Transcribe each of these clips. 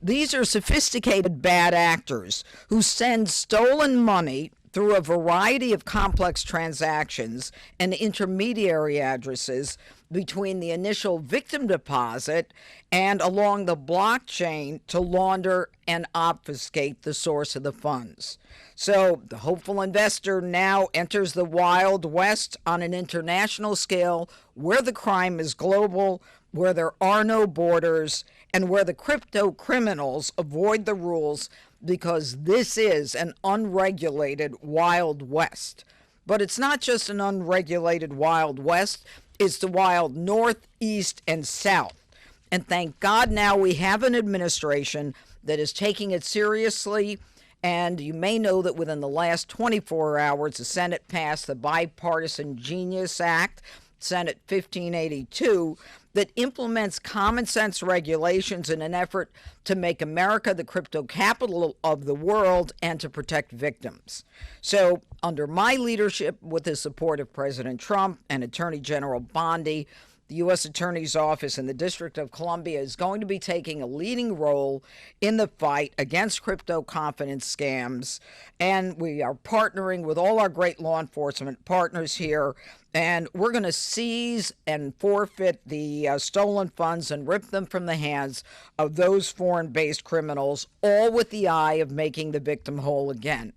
These are sophisticated bad actors who send stolen money through a variety of complex transactions and intermediary addresses between the initial victim deposit and along the blockchain to launder and obfuscate the source of the funds. So the hopeful investor now enters the Wild West on an international scale where the crime is global, where there are no borders, and where the crypto criminals avoid the rules because this is an unregulated Wild West. But it's not just an unregulated Wild West, it's the wild North, East, and South. And thank God now we have an administration that is taking it seriously. And you may know that within the last 24 hours, the Senate passed the Bipartisan Genius Act, Senate 1582, that implements common sense regulations in an effort to make America the crypto capital of the world and to protect victims. So, under my leadership, with the support of President Trump and Attorney General Bondi, the U.S. Attorney's Office in the District of Columbia is going to be taking a leading role in the fight against crypto confidence scams. And we are partnering with all our great law enforcement partners here. And we're going to seize and forfeit the stolen funds and rip them from the hands of those foreign-based criminals, all with the eye of making the victim whole again.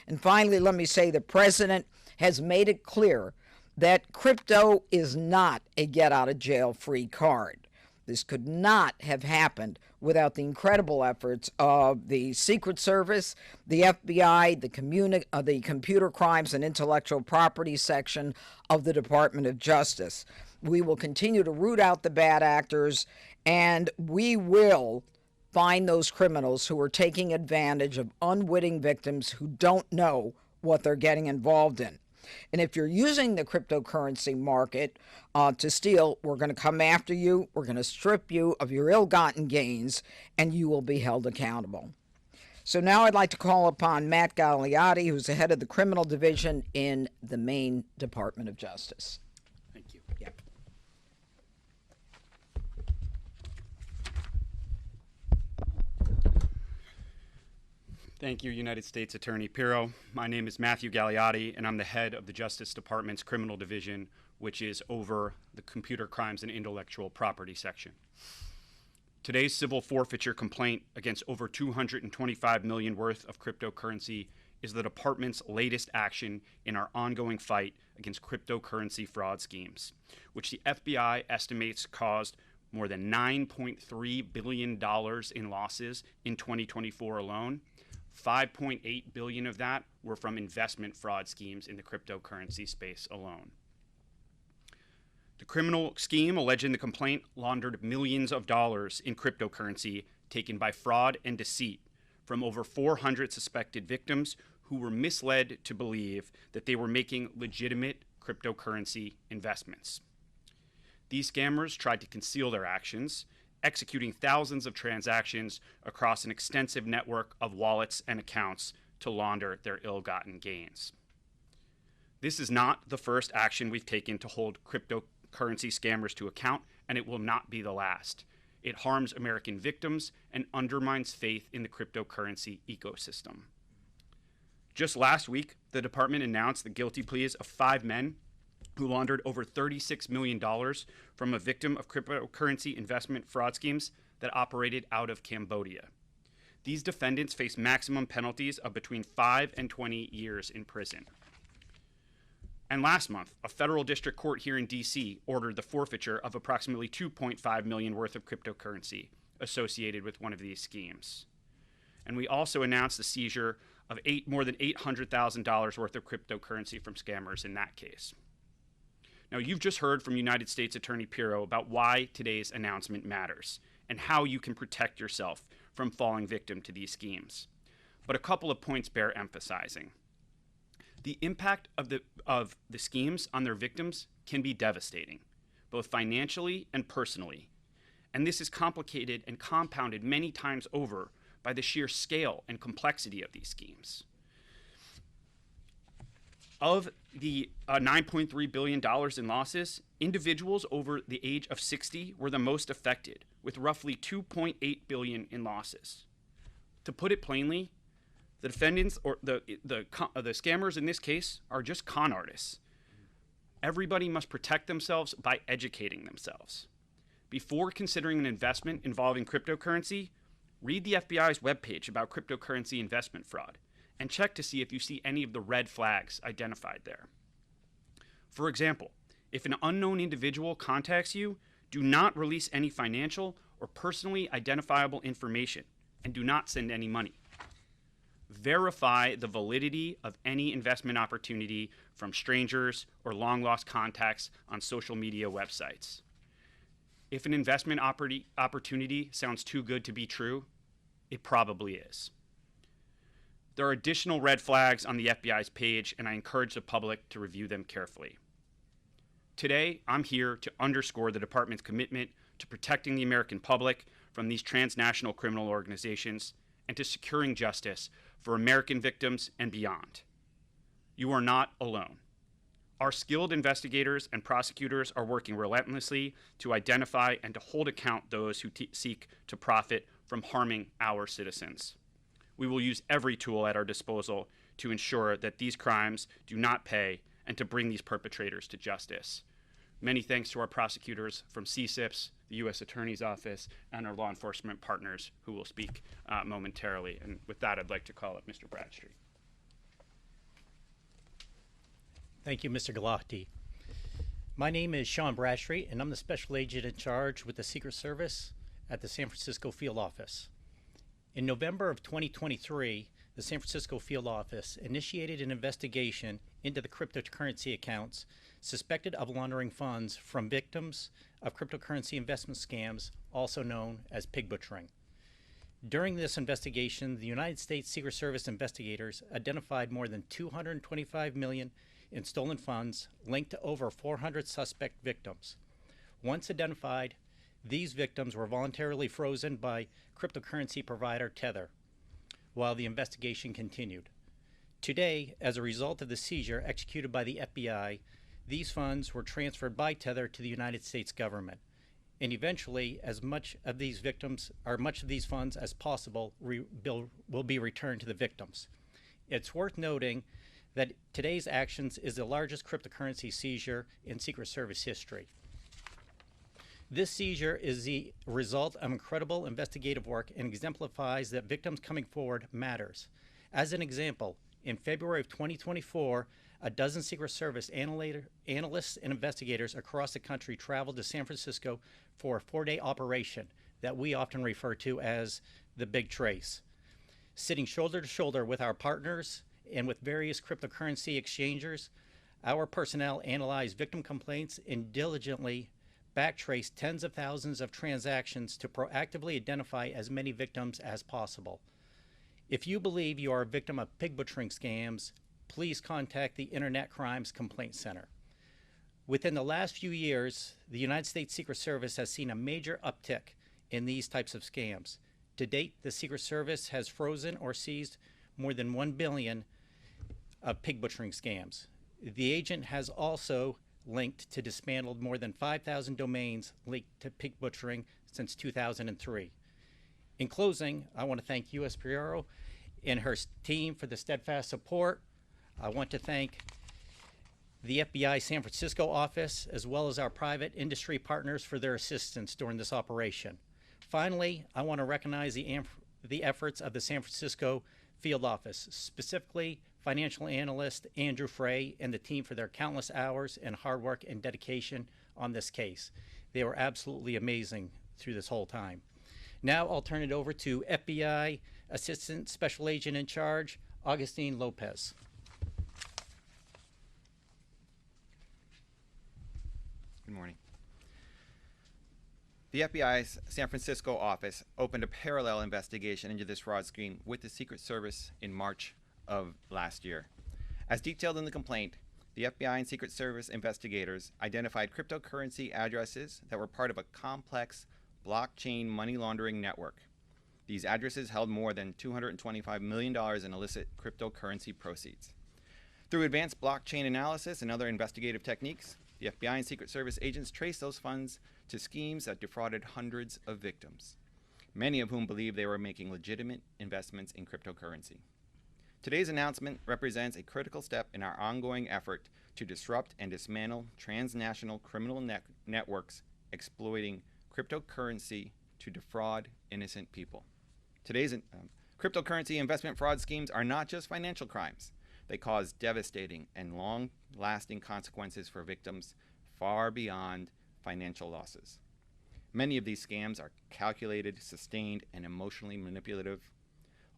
And finally, let me say the president has made it clear that crypto is not a get-out-of-jail-free card. This could not have happened without the incredible efforts of the Secret Service, the FBI, the Computer Crimes and Intellectual Property section of the Department of Justice. We will continue to root out the bad actors, and we will find those criminals who are taking advantage of unwitting victims who don't know what they're getting involved in. And if you're using the cryptocurrency market to steal, we're going to come after you. We're going to strip you of your ill-gotten gains, and you will be held accountable. So now I'd like to call upon Matt Gagliotti, who's the head of the criminal division in the Maine Department of Justice. Thank you. Yep. Thank you, United States Attorney Pirro. My name is Matthew Gagliotti, and I'm the head of the Justice Department's Criminal Division, which is over the Computer Crimes and Intellectual Property section. Today's civil forfeiture complaint against over $225 million worth of cryptocurrency is the department's latest action in our ongoing fight against cryptocurrency fraud schemes, which the FBI estimates caused more than $9.3 billion in losses in 2024 alone. 5.8 billion of that were from investment fraud schemes in the cryptocurrency space alone. The criminal scheme alleged in the complaint laundered millions of dollars in cryptocurrency taken by fraud and deceit from over 400 suspected victims who were misled to believe that they were making legitimate cryptocurrency investments. These scammers tried to conceal their actions, executing thousands of transactions across an extensive network of wallets and accounts to launder their ill-gotten gains. This is not the first action we've taken to hold cryptocurrency scammers to account, and it will not be the last. It harms American victims and undermines faith in the cryptocurrency ecosystem. Just last week, the department announced the guilty pleas of 5 men who laundered over $36 million from a victim of cryptocurrency investment fraud schemes that operated out of Cambodia. These defendants face maximum penalties of between 5 and 20 years in prison. And last month, a federal district court here in D.C. ordered the forfeiture of approximately $2.5 million worth of cryptocurrency associated with one of these schemes. And we also announced the seizure of more than $800,000 worth of cryptocurrency from scammers in that case. Now, you've just heard from United States Attorney Pirro about why today's announcement matters and how you can protect yourself from falling victim to these schemes. But a couple of points bear emphasizing. The impact of the schemes on their victims can be devastating, both financially and personally. And this is complicated and compounded many times over by the sheer scale and complexity of these schemes. Of the $9.3 billion in losses, individuals over the age of 60 were the most affected, with roughly $2.8 billion in losses. To put it plainly, the defendants or the scammers in this case are just con artists. Everybody must protect themselves by educating themselves. Before considering an investment involving cryptocurrency, read the FBI's webpage about cryptocurrency investment fraud and check to see if you see any of the red flags identified there. For example, if an unknown individual contacts you, do not release any financial or personally identifiable information and do not send any money. Verify the validity of any investment opportunity from strangers or long-lost contacts on social media websites. If an investment opportunity sounds too good to be true, it probably is. There are additional red flags on the FBI's page, and I encourage the public to review them carefully. Today, I'm here to underscore the department's commitment to protecting the American public from these transnational criminal organizations and to securing justice for American victims and beyond. You are not alone. Our skilled investigators and prosecutors are working relentlessly to identify and to hold account those who seek to profit from harming our citizens. We will use every tool at our disposal to ensure that these crimes do not pay and to bring these perpetrators to justice. Many thanks to our prosecutors from CSIPS, the U.S. Attorney's Office, and our law enforcement partners who will speak momentarily. And with that, I'd like to call up Mr. Bradstreet. Thank you, Mr. Galati. My name is Sean Bradstreet, and I'm the special agent in charge with the Secret Service at the San Francisco Field Office. In November of 2023, the San Francisco Field Office initiated an investigation into the cryptocurrency accounts suspected of laundering funds from victims of cryptocurrency investment scams, also known as pig butchering. During this investigation, the United States Secret Service investigators identified more than $225 million in stolen funds linked to over 400 suspect victims. Once identified, these victims were voluntarily frozen by cryptocurrency provider Tether while the investigation continued. Today, as a result of the seizure executed by the FBI, these funds were transferred by Tether to the United States government. And eventually, much of these funds as possible will be returned to the victims. It's worth noting that today's actions is the largest cryptocurrency seizure in Secret Service history. This seizure is the result of incredible investigative work and exemplifies that victims coming forward matters. As an example, in February of 2024, a dozen Secret Service analysts and investigators across the country traveled to San Francisco for a 4-day operation that we often refer to as the Big Trace. Sitting shoulder to shoulder with our partners and with various cryptocurrency exchangers, our personnel analyzed victim complaints and diligently backtrace tens of thousands of transactions to proactively identify as many victims as possible. If you believe you are a victim of pig butchering scams, please contact the Internet Crimes Complaint Center. Within the last few years, the United States Secret Service has seen a major uptick in these types of scams. To date, the Secret Service has frozen or seized more than $1 billion of pig butchering scams. The agent has also linked to dismantled more than 5,000 domains linked to pig butchering since 2003. In closing, I want to thank U.S. Pirro and her team for the steadfast support. I want to thank the FBI San Francisco office, as well as our private industry partners for their assistance during this operation. Finally, I want to recognize the efforts of the San Francisco Field Office, specifically financial analyst Andrew Frey and the team for their countless hours and hard work and dedication on this case. They were absolutely amazing through this whole time. Now I'll turn it over to FBI Assistant Special Agent in Charge, Augustine Lopez. Good morning. The FBI's San Francisco office opened a parallel investigation into this fraud scheme with the Secret Service in March of last year. As detailed in the complaint, the FBI and Secret Service investigators identified cryptocurrency addresses that were part of a complex blockchain money laundering network. These addresses held more than $225 million in illicit cryptocurrency proceeds. Through advanced blockchain analysis and other investigative techniques, The FBI and Secret Service agents traced those funds to schemes that defrauded hundreds of victims, many of whom believed they were making legitimate investments in cryptocurrency. Today's announcement represents a critical step in our ongoing effort to disrupt and dismantle transnational criminal networks exploiting cryptocurrency to defraud innocent people. Today's cryptocurrency investment fraud schemes are not just financial crimes. They cause devastating and long-lasting consequences for victims far beyond financial losses. Many of these scams are calculated, sustained, and emotionally manipulative,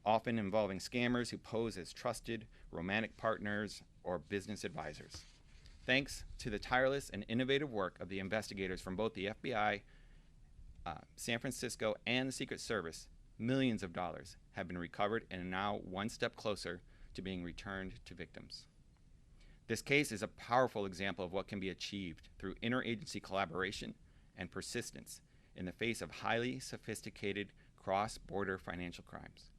often involving scammers who pose as trusted romantic partners or business advisors. Thanks to the tireless and innovative work of the investigators from both the FBI, San Francisco, and the Secret Service, millions of dollars have been recovered and are now one step closer to being returned to victims. This case is a powerful example of what can be achieved through interagency collaboration and persistence in the face of highly sophisticated cross-border financial crimes.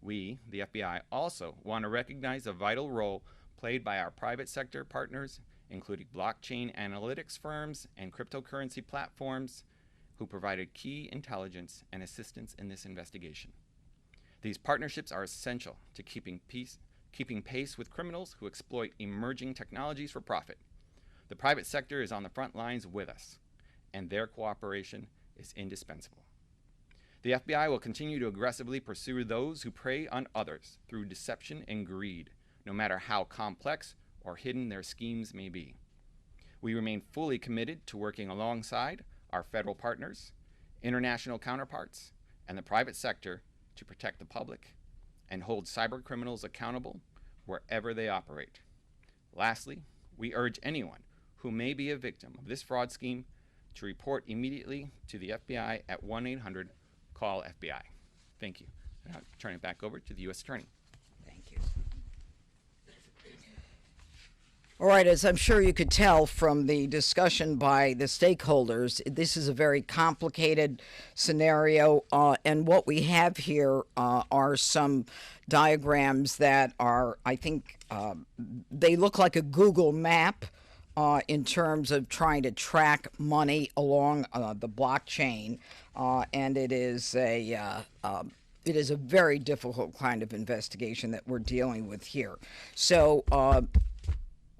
We, the FBI, also want to recognize the vital role played by our private sector partners, including blockchain analytics firms and cryptocurrency platforms, who provided key intelligence and assistance in this investigation. These partnerships are essential to keeping pace with criminals who exploit emerging technologies for profit. The private sector is on the front lines with us, and their cooperation is indispensable. The FBI will continue to aggressively pursue those who prey on others through deception and greed, no matter how complex or hidden their schemes may be. We remain fully committed to working alongside our federal partners, international counterparts, and the private sector to protect the public and hold cyber criminals accountable wherever they operate. Lastly, we urge anyone who may be a victim of this fraud scheme to report immediately to the FBI at 1-800-CALL-FBI. Thank you. And I'll turn it back over to the U.S. Attorney. Thank you. All right, as I'm sure you could tell from the discussion by the stakeholders, this is a very complicated scenario, and what we have here are some diagrams that are, I think, they look like a Google map in terms of trying to track money along the blockchain, and it is a very difficult kind of investigation that we're dealing with here. So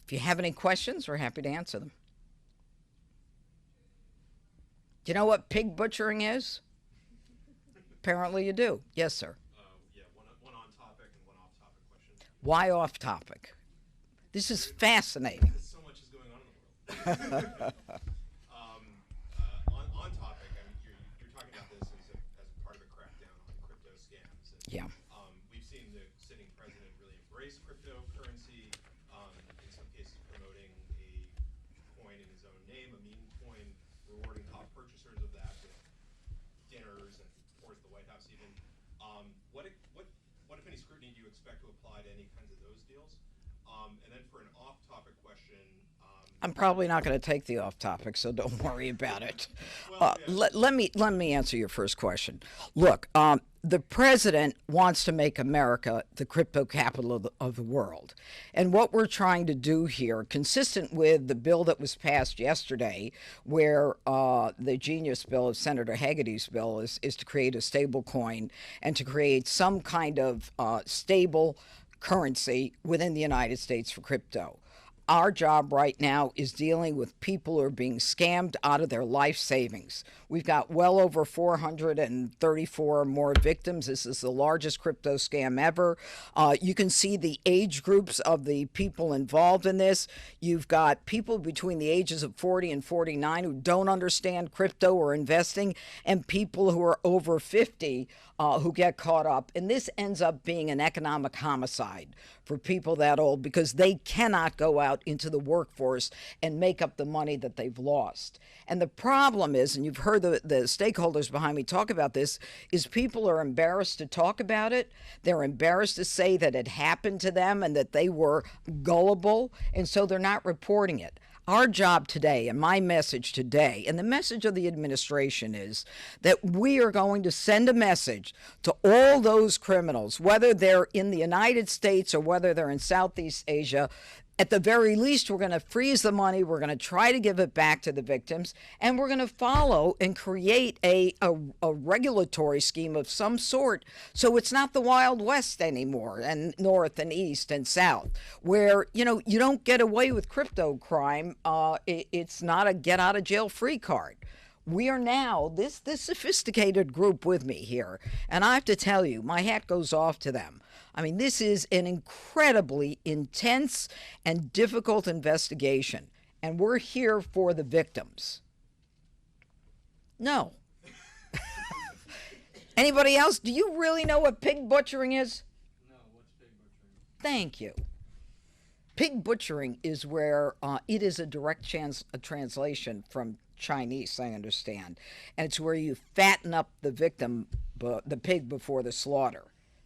if you have any questions, we're happy to answer them. Do you know what pig butchering is? Apparently you do. Yes, sir. Yeah, one on topic and one off topic question. Why off topic? This is fascinating. So much is going on in the world. On topic, I mean, you're talking about this as part of a crackdown on crypto scams. And, Yeah. We've seen the sitting president really embrace cryptocurrency, in some cases promoting a coin in his own name, a meme coin, rewarding top purchasers of that with dinners and tours of the White House even. What if any scrutiny do you expect to apply to any kinds of those deals? And then for an off-topic question, I'm probably not going to take the off topic, so don't worry about it. Well, yeah. Let me answer your first question. Look, the president wants to make America the crypto capital of the world. And what we're trying to do here, consistent with the bill that was passed yesterday, where the genius bill of Senator Hagedy's bill is to create a stable coin and to create some kind of stable currency within the United States for crypto. Our job right now is dealing with people who are being scammed out of their life savings. We've got well over 434 more victims. This is the largest crypto scam ever. You can see the age groups of the people involved in this. You've got people between the ages of 40 and 49 who don't understand crypto or investing, and people who are over 50 who get caught up. And this ends up being an economic homicide for people that old because they cannot go out into the workforce and make up the money that they've lost. And the problem is, and you've heard the stakeholders behind me talk about this, is people are embarrassed to talk about it. They're embarrassed to say that it happened to them and that they were gullible, and so they're not reporting it. Our job today, and my message today, and the message of the administration is that we are going to send a message to all those criminals, whether they're in the United States or whether they're in Southeast Asia. At the very least, we're going to freeze the money. We're going to try to give it back to the victims, and we're going to follow and create a regulatory scheme of some sort, so it's not the Wild West anymore, and North and East and South, where you don't get away with crypto crime. It's not a get out of jail free card. We are now this sophisticated group with me here, and I have to tell you, my hat goes off to them. I mean, this is an incredibly intense and difficult investigation, and we're here for the victims. No. Anybody else? Do you really know what pig butchering is? No, what's pig butchering? Thank you. Pig butchering is where it is a direct translation from Chinese, I understand, and it's where you fatten up the victim, the pig, before the slaughter.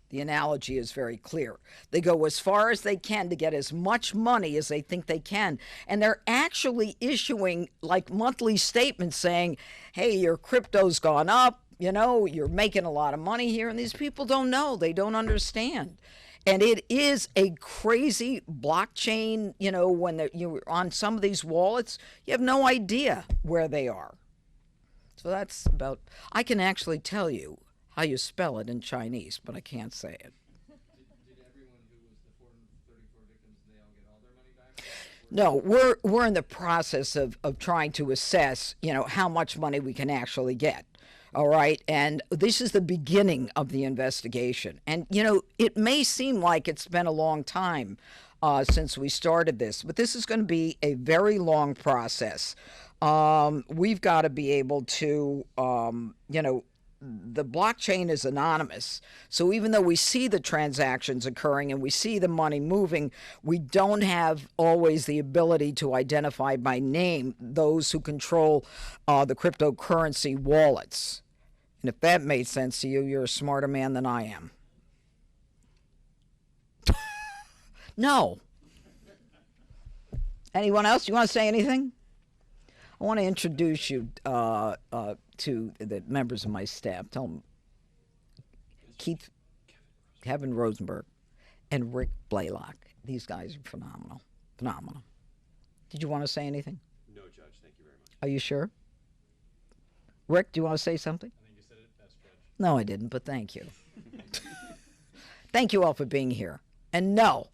The analogy is very clear. They go as far as they can to get as much money as they think they can. And they're actually issuing like monthly statements saying, hey, your crypto's gone up, you're making a lot of money here. And these people don't know. They don't understand. And it is a crazy blockchain, when you're on some of these wallets, you have no idea where they are. So that's about, I can actually tell you how you spell it in Chinese, but I can't say it. Did everyone who was the 434 victims, they all get all their money back? No, we're in the process of trying to assess, how much money we can actually get. All right. And this is the beginning of the investigation. And, it may seem like it's been a long time since we started this, but this is going to be a very long process. We've got to be able to, the blockchain is anonymous. So even though we see the transactions occurring and we see the money moving, we don't have always the ability to identify by name those who control the cryptocurrency wallets. And if that made sense to you, you're a smarter man than I am. No. Anyone else? You want to say anything? I want to introduce you to the members of my staff. Tell them Kevin Rosenberg, and Rick Blaylock. These guys are phenomenal. Phenomenal. Did you want to say anything? No, Judge. Thank you very much. Are you sure? Rick, do you want to say something? I think you said it best, Judge. No, I didn't, but thank you. Thank you all for being here. And no,